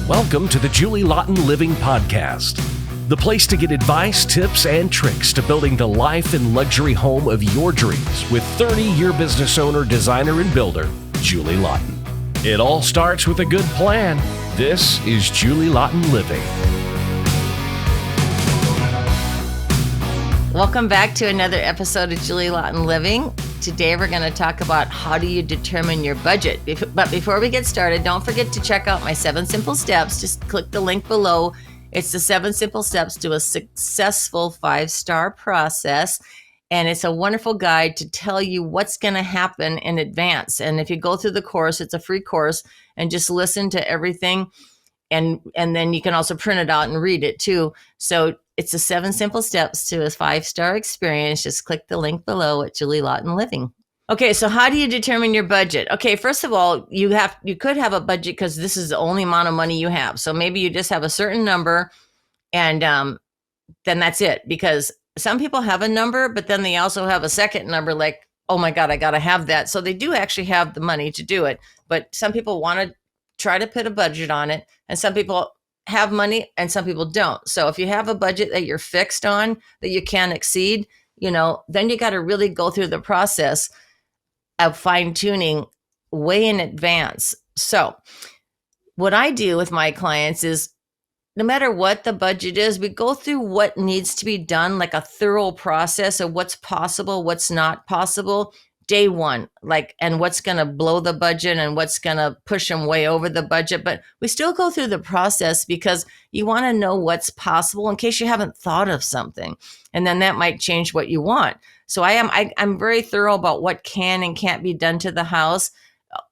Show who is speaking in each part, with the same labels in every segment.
Speaker 1: Welcome to the Julie Laughton Living Podcast, the place to get advice, tips, and tricks to building the life and luxury home of your dreams with 30-year business owner, designer, and builder, Julie Laughton. It all starts with a good plan. This is Julie Laughton Living.
Speaker 2: Welcome back to another episode of Julie Laughton Living. Today we're going to talk about how do you determine your budget. But before we get started, don't forget to check out my 7 simple steps. Just click the link below. It's the 7 simple steps to a successful 5-star process. And it's a wonderful guide to tell you what's going to happen in advance. And if you go through the course, it's a free course, and just listen to everything. And then you can also print it out and read it too. So it's the 7 simple steps to a 5-star experience. Just click the link below at Julie Laughton Living. Okay, so how do you determine your budget? Okay, first of all, you could have a budget because this is the only amount of money you have. So maybe you just have a certain number, and then that's it. Because some people have a number, but then they also have a second number, like, oh my God, I got to have that. So they do actually have the money to do it. But some people want to try to put a budget on it, and some people have money and some people don't. So if you have a budget that you're fixed on, that you can't exceed, then you got to really go through the process of fine tuning way in advance. So what I do with my clients is, no matter what the budget is, we go through what needs to be done, like a thorough process of what's possible, what's not possible, day one, and what's going to blow the budget and what's going to push them way over the budget. But we still go through the process because you want to know what's possible in case you haven't thought of something. And then that might change what you want. So I'm very thorough about what can and can't be done to the house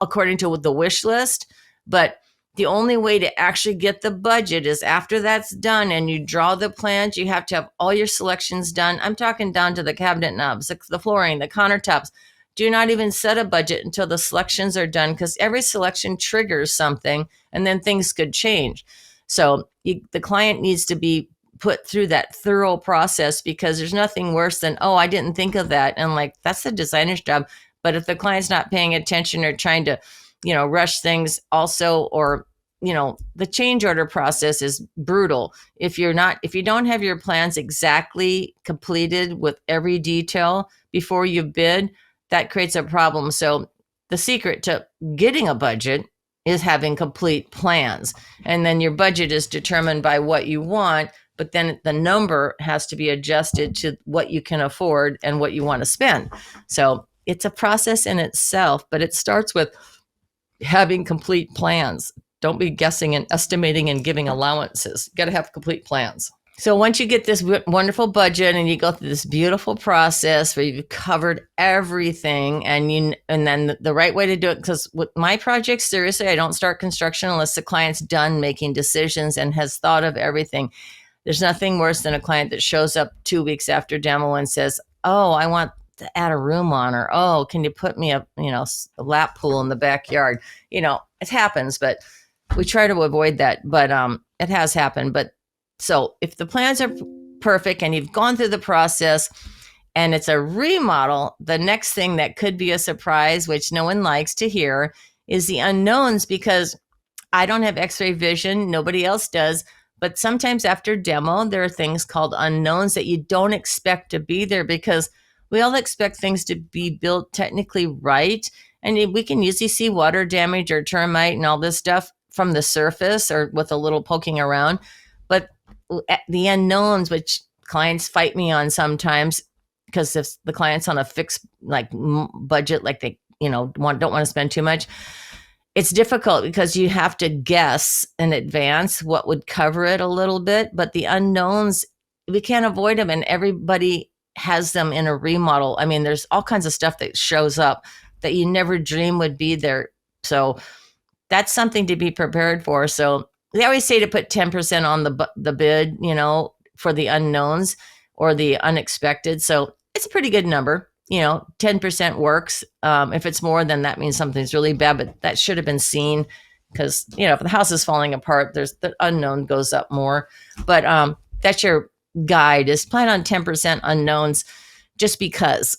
Speaker 2: according to the wish list. But the only way to actually get the budget is after that's done and you draw the plans, you have to have all your selections done. I'm talking down to the cabinet knobs, the flooring, the countertops. Do not even set a budget until the selections are done, because every selection triggers something and then things could change. So the client needs to be put through that thorough process, because there's nothing worse than, oh, I didn't think of that. And that's the designer's job. But if the client's not paying attention or trying to, rush things also, or, the change order process is brutal. If you don't have your plans exactly completed with every detail before you bid, that creates a problem. So the secret to getting a budget is having complete plans. And then your budget is determined by what you want, but then the number has to be adjusted to what you can afford and what you want to spend. So it's a process in itself, but it starts with having complete plans. Don't be guessing and estimating and giving allowances. You got to have complete plans. So once you get this wonderful budget and you go through this beautiful process where you've covered everything, and then the right way to do it, because with my projects, seriously, I don't start construction unless the client's done making decisions and has thought of everything. There's nothing worse than a client that shows up 2 weeks after demo and says, oh, I want to add a room on, or, oh, can you put me a lap pool in the backyard? It happens, but we try to avoid that, but it has happened. But so if the plans are perfect and you've gone through the process and it's a remodel, the next thing that could be a surprise, which no one likes to hear, is the unknowns, because I don't have x-ray vision. Nobody else does. But sometimes after demo, there are things called unknowns that you don't expect to be there, because we all expect things to be built technically right. And we can usually see water damage or termite and all this stuff from the surface or with a little poking around. But the unknowns, which clients fight me on sometimes, because if the client's on a fixed budget, they don't want to spend too much, it's difficult because you have to guess in advance what would cover it a little bit. But the unknowns, we can't avoid them, and everybody has them in a remodel. I mean, there's all kinds of stuff that shows up that you never dream would be there. So that's something to be prepared for. So they always say to put 10% on the bid, for the unknowns or the unexpected. So it's a pretty good number. 10% works. If it's more, then that means something's really bad, but that should have been seen, because, if the house is falling apart, there's the unknown goes up more. But that's your guide, is plan on 10% unknowns, just because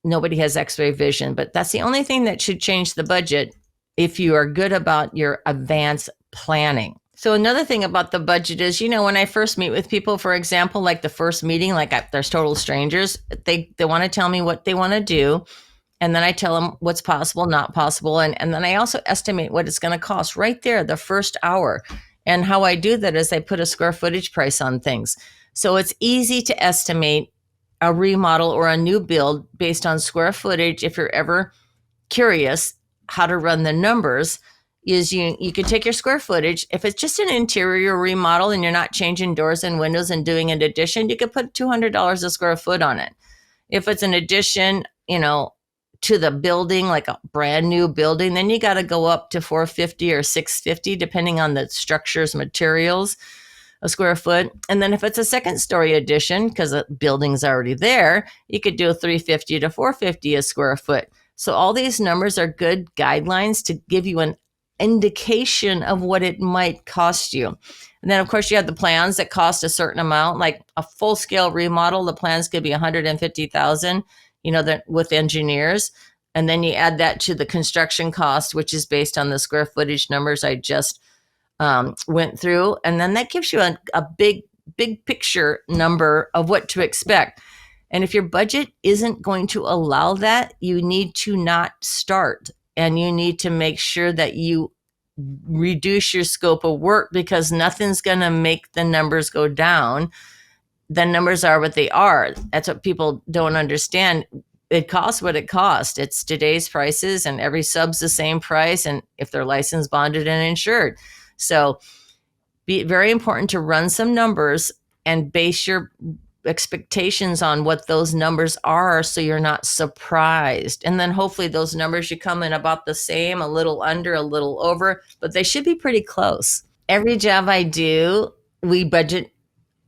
Speaker 2: nobody has x-ray vision. But that's the only thing that should change the budget if you are good about your advance planning. So another thing about the budget is, when I first meet with people, for example, like the first meeting, there's total strangers, they want to tell me what they want to do. And then I tell them what's possible, not possible. And then I also estimate what it's going to cost right there, the first hour. And how I do that is I put a square footage price on things. So it's easy to estimate a remodel or a new build based on square footage. If you're ever curious how to run the numbers, is you can take your square footage. If it's just an interior remodel and you're not changing doors and windows and doing an addition, you could put $200 a square foot on it. If it's an addition, to the building, like a brand new building, then you got to go up to $450 or $650, depending on the structure's materials, a square foot. And then if it's a second story addition, because the building's already there, you could do $350 to $450 a square foot. So all these numbers are good guidelines to give you an indication of what it might cost you. And then of course you have the plans that cost a certain amount, like a full scale remodel. The plans could be $150,000, with engineers. And then you add that to the construction cost, which is based on the square footage numbers I just went through. And then that gives you a big picture number of what to expect. And if your budget isn't going to allow that, you need to not start. And you need to make sure that you reduce your scope of work, because nothing's going to make the numbers go down. The numbers are what they are. That's what people don't understand. It costs what it costs. It's today's prices, and every sub's the same price, and if they're licensed, bonded, and insured. So be very important to run some numbers and base your expectations on what those numbers are, so you're not surprised. And then hopefully those numbers you come in about the same, a little under, a little over, but they should be pretty close. Every job I do, we budget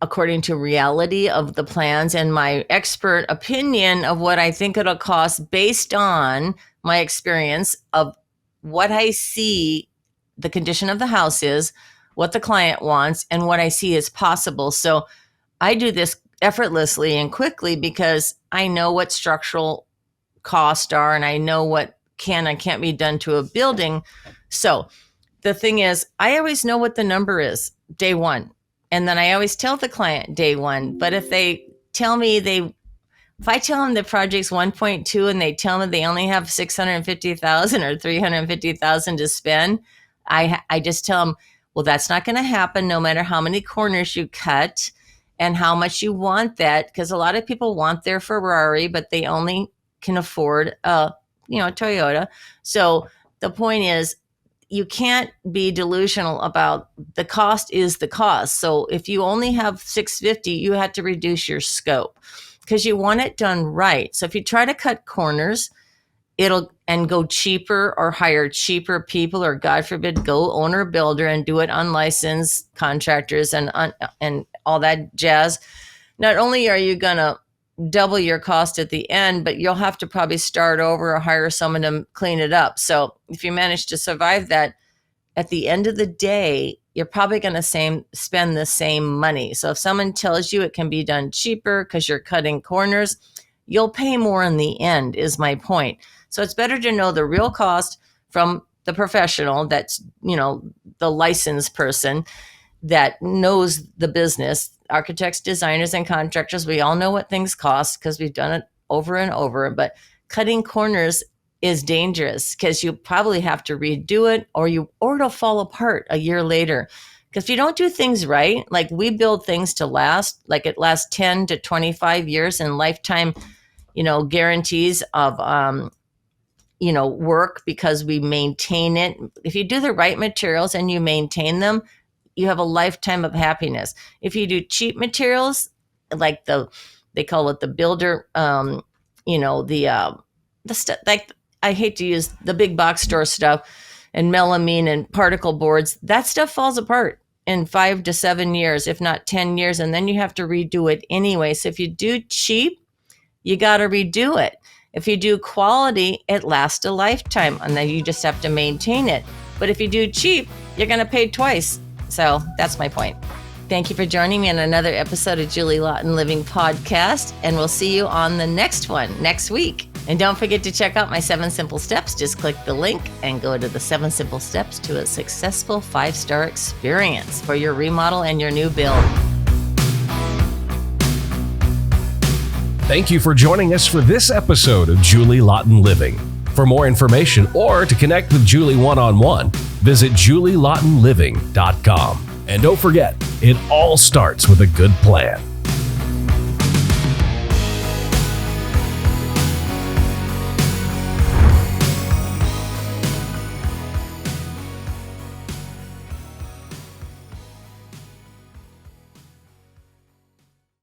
Speaker 2: according to reality of the plans and my expert opinion of what I think it'll cost based on my experience of what I see the condition of the house is, what the client wants, and what I see is possible. So I do this effortlessly and quickly because I know what structural costs are, and I know what can and can't be done to a building. So the thing is, I always know what the number is day one. And then I always tell the client day one. But if they tell me if I tell them the project's 1.2 and they tell me they only have 650,000 or 350,000 to spend, I just tell them, well, that's not going to happen no matter how many corners you cut and how much you want that. Because a lot of people want their Ferrari, but they only can afford a Toyota. So the point is, you can't be delusional about the cost is the cost. So if you only have 650, you have to reduce your scope because you want it done right. So if you try to cut corners, and go cheaper or hire cheaper people, or God forbid, go owner builder and do it unlicensed contractors and all that jazz. Not only are you going to double your cost at the end, but you'll have to probably start over or hire someone to clean it up. So if you manage to survive that, at the end of the day, you're probably going to spend the same money. So if someone tells you it can be done cheaper because you're cutting corners, you'll pay more in the end, is my point. So it's better to know the real cost from the professional, that's, the licensed person that knows the business. Architects, designers, and contractors, we all know what things cost because we've done it over and over. But cutting corners is dangerous because you probably have to redo it, or it'll fall apart a year later. Because if you don't do things right, like we build things to last, like it lasts 10 to 25 years and lifetime, guarantees of, work, because we maintain it. If you do the right materials and you maintain them, you have a lifetime of happiness. If you do cheap materials, like they call it the builder, the stuff, like I hate to use the big box store stuff and melamine and particle boards, that stuff falls apart in 5 to 7 years, if not 10 years. And then you have to redo it anyway. So if you do cheap, you got to redo it. If you do quality, it lasts a lifetime, and then you just have to maintain it. But if you do cheap, you're going to pay twice. So that's my point. Thank you for joining me on another episode of Julie Laughton Living Podcast, and we'll see you on the next one next week. And don't forget to check out my 7 Simple Steps. Just click the link and go to the 7 Simple Steps to a successful 5-star experience for your remodel and your new build.
Speaker 1: Thank you for joining us for this episode of Julie Laughton Living. For more information or to connect with Julie one-on-one, visit julielaughtonliving.com. And don't forget, it all starts with a good plan.